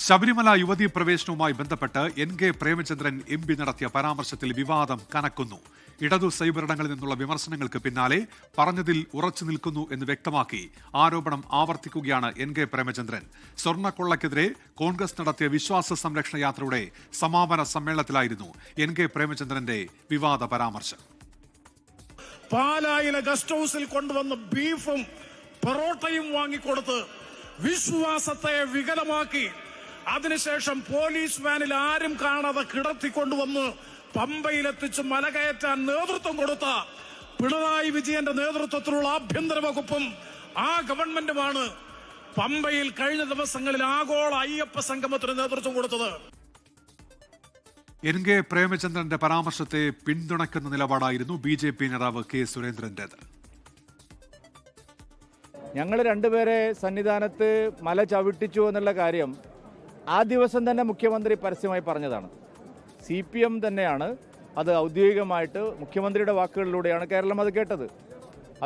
ശബരിമല യുവതീ പ്രവേശനവുമായി ബന്ധപ്പെട്ട് NK പ്രേമചന്ദ്രൻ MP നടത്തിയ പരാമർശത്തിൽ വിവാദം കനക്കുന്നു. ഇടതു സൈബറിടങ്ങളിൽ നിന്നുള്ള വിമർശനങ്ങൾക്ക് പിന്നാലെ പറഞ്ഞതിൽ ഉറച്ചു നിൽക്കുന്നു എന്ന് വ്യക്തമാക്കി ആരോപണം ആവർത്തിക്കുകയാണ് NK പ്രേമചന്ദ്രൻ. സ്വർണ്ണക്കൊള്ളക്കെതിരെ കോൺഗ്രസ് നടത്തിയ വിശ്വാസ സംരക്ഷണ യാത്രയുടെ സമാപന സമ്മേളനത്തിലായിരുന്നു NK പ്രേമചന്ദ്രന്റെ വിവാദ പരാമർശം. പാലായിലെ ഗസ്റ്റ് ഹൌസിൽ കൊണ്ടുവന്ന ബീഫും പൊറോട്ടയും വാങ്ങിക്കൊടുത്ത് വിശ്വാസത്തെ വികലമാക്കി അതിനുശേഷം പോലീസ് വാനിൽ ആരും കാണാതെ കിടത്തിക്കൊണ്ടുവന്ന് പമ്പയിലെത്തിച്ച് മലകയറ്റാൻ നേതൃത്വം കൊടുത്ത പിണറായി വിജയന്റെ നേതൃത്വത്തിലുള്ള ആഭ്യന്തര വകുപ്പും ആ ഗവൺമെന്റുമാണ് പമ്പയിൽ കഴിഞ്ഞ ദിവസങ്ങളിൽ ആഗോള അയ്യപ്പ സംഗമത്തിന് നേതൃത്വം കൊടുത്തത്. NK പ്രേമചന്ദ്രന്റെ പരാമർശത്തെ പിന്തുണയ്ക്കുന്ന നിലപാടായിരുന്നു BJP നേതാവ് K സുരേന്ദ്രന്റേത്. ഞങ്ങൾ രണ്ടുപേരെ സന്നിധാനത്ത് മല ചവിട്ടിച്ചു എന്നുള്ള കാര്യം ആ ദിവസം തന്നെ മുഖ്യമന്ത്രി പരസ്യമായി പറഞ്ഞതാണ്. CPM തന്നെയാണ് അത് ഔദ്യോഗികമായിട്ട് മുഖ്യമന്ത്രിയുടെ വാക്കുകളിലൂടെയാണ് കേരളം അത് കേട്ടത്.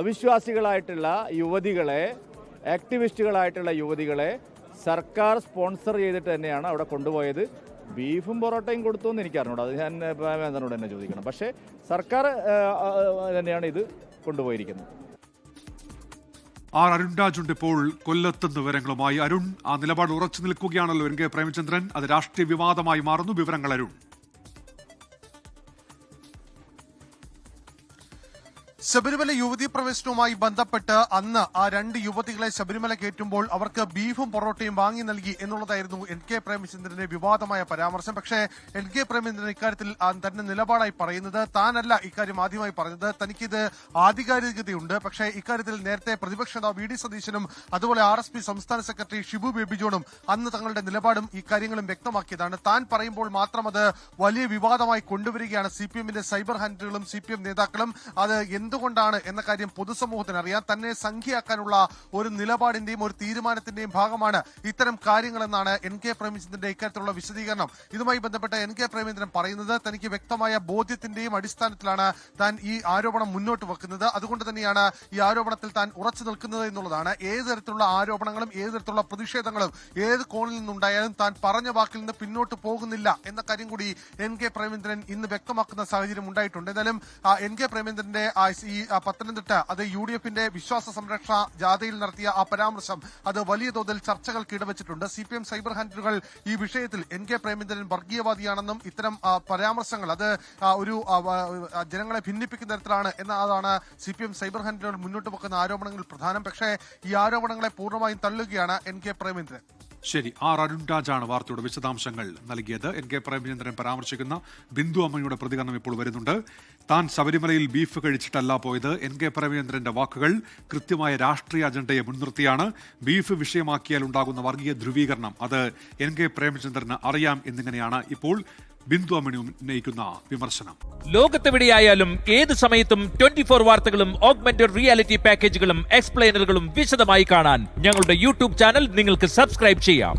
അവിശ്വാസികളായിട്ടുള്ള യുവതികളെ, ആക്ടിവിസ്റ്റുകളായിട്ടുള്ള യുവതികളെ സർക്കാർ സ്പോൺസർ ചെയ്തിട്ട് തന്നെയാണ് അവിടെ കൊണ്ടുപോയത്. ബീഫും പൊറോട്ടയും കൊടുത്തു എന്ന് എനിക്കറിഞ്ഞൂടാ, അത് ഞാൻ പ്രേമചന്ദ്രനോട് തന്നെ ചോദിക്കണം. പക്ഷേ സർക്കാർ തന്നെയാണ് ഇത് കൊണ്ടുപോയിരിക്കുന്നത്. അരുൺരാജുണ്ട് ഇപ്പോൾ കൊല്ലത്തുന്ന വിവരങ്ങളുമായി. അരുൺ, ആ നിലപാട് ഉറച്ചു നിൽക്കുകയാണല്ലോ NK പ്രേമചന്ദ്രൻ. അത് രാഷ്ട്രീയ വിവാദമായി മാറുന്നു. വിവരങ്ങൾ അരുൺ. ശബരിമല യുവതീ പ്രവേശനവുമായി ബന്ധപ്പെട്ട് അന്ന് ആ രണ്ട് യുവതികളെ ശബരിമല കയറ്റുമ്പോൾ അവർക്ക് ബീഫും പൊറോട്ടയും വാങ്ങി നൽകി എന്നുള്ളതായിരുന്നു NK പ്രേമചന്ദ്രന്റെ വിവാദമായ പരാമർശം. പക്ഷേ NK പ്രേമചന്ദ്രൻ ഇക്കാര്യത്തിൽ തന്റെ നിലപാടായി പറയുന്നത് താനല്ല ഇക്കാര്യം ആദ്യമായി പറഞ്ഞത്. തനിക്കിത് ആധികാരികതയുണ്ട്. പക്ഷേ ഇക്കാര്യത്തിൽ നേരത്തെ പ്രതിപക്ഷ നേതാവ് VD സതീശനും അതുപോലെ RSP സംസ്ഥാന സെക്രട്ടറി ഷിബു ബേബി ജോണും അന്ന് തങ്ങളുടെ നിലപാടും ഇക്കാര്യങ്ങളും വ്യക്തമാക്കിയതാണ്. താൻ പറയുമ്പോൾ മാത്രം അത് വലിയ വിവാദമായി കൊണ്ടുവരികയാണ് CPMന്റെ സൈബർ ഹാൻഡിലുകളും CPM നേതാക്കളും. അത് എന്തുകൊണ്ടാണ് എന്ന കാര്യം പൊതുസമൂഹത്തിന് അറിയാം. തന്നെ സംഖ്യയാക്കാനുള്ള ഒരു നിലപാടിന്റെയും ഒരു തീരുമാനത്തിന്റെയും ഭാഗമാണ് ഇത്തരം കാര്യങ്ങളെന്നാണ് NK പ്രേമചന്ദ്രന്റെ ഇക്കാര്യത്തിലുള്ള വിശദീകരണം. ഇതുമായി ബന്ധപ്പെട്ട് NK പ്രേമചന്ദ്രൻ പറയുന്നത് തനിക്ക് വ്യക്തമായ ബോധ്യത്തിന്റെയും അടിസ്ഥാനത്തിലാണ് താൻ ഈ ആരോപണം മുന്നോട്ട് വെക്കുന്നത്. അതുകൊണ്ട് തന്നെയാണ് ഈ ആരോപണത്തിൽ താൻ ഉറച്ചു നിൽക്കുന്നത് എന്നുള്ളതാണ്. ഏത് തരത്തിലുള്ള ആരോപണങ്ങളും ഏത് തരത്തിലുള്ള പ്രതിഷേധങ്ങളും ഏത് കോണിൽ നിന്നുണ്ടായാലും താൻ പറഞ്ഞ വാക്കിൽ നിന്ന് പിന്നോട്ട് പോകുന്നില്ല എന്ന കാര്യം കൂടി NK പ്രേമചന്ദ്രൻ ഇന്ന് വ്യക്തമാക്കുന്ന സാഹചര്യം ഉണ്ടായിട്ടുണ്ട്. എന്തായാലും NK പ്രേമചന്ദ്രന്റെ ഈ പത്തനംതിട്ട അത് UDFന്റെ വിശ്വാസ സംരക്ഷണ ജാഥയിൽ നടത്തിയ ആ പരാമർശം അത് വലിയ തോതിൽ ചർച്ചകൾക്ക് ഇടവച്ചിട്ടുണ്ട്. CPM സൈബർ ഹാൻഡിലുകൾ ഈ വിഷയത്തിൽ NK പ്രേമചന്ദ്രൻ വർഗീയവാദിയാണെന്നും ഇത്തരം പരാമർശങ്ങൾ അത് ഒരു ജനങ്ങളെ ഭിന്നിപ്പിക്കുന്ന തരത്തിലാണ് എന്നതാണ് CPM സൈബർ ഹാൻഡിലുകൾ മുന്നോട്ട് വെക്കുന്ന ആരോപണങ്ങൾ പ്രധാനം. പക്ഷേ ഈ ആരോപണങ്ങളെ പൂർണ്ണമായും തള്ളുകയാണ് NK പ്രേമചന്ദ്രൻ. ശരി, അരുൺരാജാണ് വാർത്തയുടെ വിശദാംശങ്ങൾ നൽകിയത്. NK പ്രേമചന്ദ്രൻ പരാമർശിക്കുന്ന ബിന്ദു അമ്മയുടെ പ്രതികരണം ഇപ്പോൾ വരുന്നുണ്ട്. താൻ ശബരിമലയിൽ ബീഫ് കഴിച്ചിട്ടല്ല പോയത്. NK പ്രേമചന്ദ്രന്റെ വാക്കുകൾ കൃത്യമായ രാഷ്ട്രീയ അജണ്ടയെ മുൻനിർത്തിയാണ്. ബീഫ് വിഷയമാക്കിയാൽ ഉണ്ടാകുന്ന വർഗീയ ധ്രുവീകരണം അത് NK പ്രേമചന്ദ്രന് അറിയാം എന്നിങ്ങനെയാണ് ഇപ്പോൾ ബിന്ദു അമ്മണി ഉന്നയിക്കുന്ന വിമർശനം. ലോകത്തെവിടെയായാലും ഏത് സമയത്തും 24 വാർത്തകളും ഓഗ്മെന്റഡ് റിയാലിറ്റി പാക്കേജുകളും എക്സ്പ്ലെയിനറുകളും വിശദമായി കാണാൻ ഞങ്ങളുടെ YouTube ചാനൽ നിങ്ങൾക്ക് സബ്സ്ക്രൈബ് ചെയ്യാം.